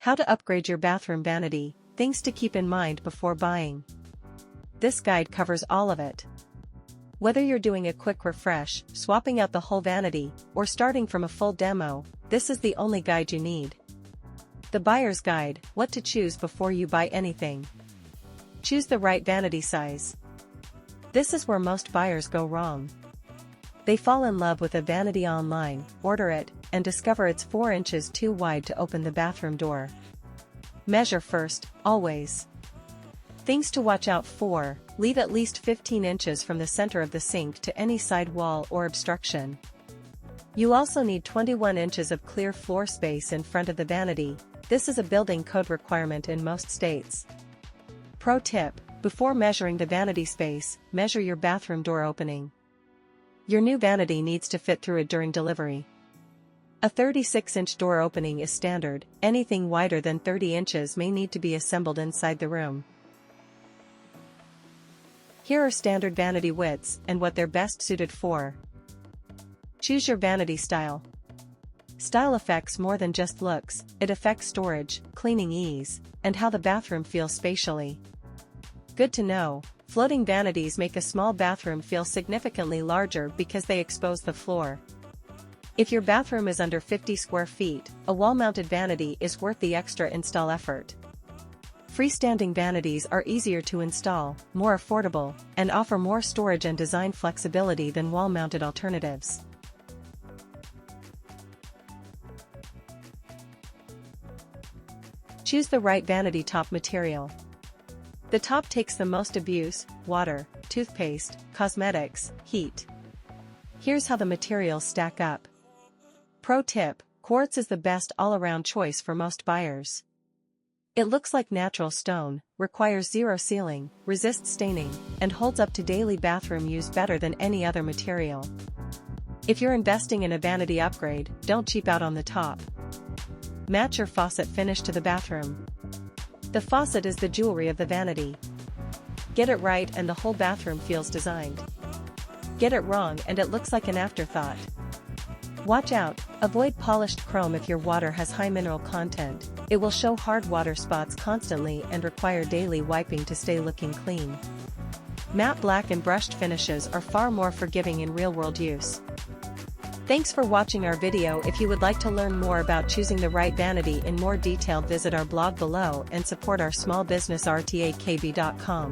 How to upgrade your bathroom vanity, things to keep in mind before buying. This guide covers all of it. Whether you're doing a quick refresh, swapping out the whole vanity, or starting from a full demo, this is the only guide you need. The Buyer's Guide, what to choose before you buy anything. Choose the right vanity size. This is where most buyers go wrong. They fall in love with a vanity online, order it, and discover it's 4 inches too wide to open the bathroom door. Measure first, always. Things to watch out for: leave at least 15 inches from the center of the sink to any side wall or obstruction. You also need 21 inches of clear floor space in front of the vanity. This is a building code requirement in most states. Pro tip: before measuring the vanity space, measure your bathroom door opening. Your new vanity needs to fit through it during delivery. A 36-inch door opening is standard. Anything wider than 30 inches may need to be assembled inside the room. Here are standard vanity widths and what they're best suited for. Choose your vanity style. Style affects more than just looks, it affects storage, cleaning ease, and how the bathroom feels spatially. Good to know, floating vanities make a small bathroom feel significantly larger because they expose the floor. If your bathroom is under 50 square feet, a wall-mounted vanity is worth the extra install effort. Freestanding vanities are easier to install, more affordable, and offer more storage and design flexibility than wall-mounted alternatives. Choose the right vanity top material. The top takes the most abuse: water, toothpaste, cosmetics, heat. Here's how the materials stack up. Pro tip: quartz is the best all-around choice for most buyers. It looks like natural stone, requires zero sealing, resists staining, and holds up to daily bathroom use better than any other material. If you're investing in a vanity upgrade, don't cheap out on the top. Match your faucet finish to the bathroom. The faucet is the jewelry of the vanity. Get it right and the whole bathroom feels designed. Get it wrong and it looks like an afterthought. Watch out, avoid polished chrome if your water has high mineral content. It will show hard water spots constantly and require daily wiping to stay looking clean. Matte black and brushed finishes are far more forgiving in real-world use. Thanks for watching our video. If you would like to learn more about choosing the right vanity in more detail, visit our blog below and support our small business rtakb.com.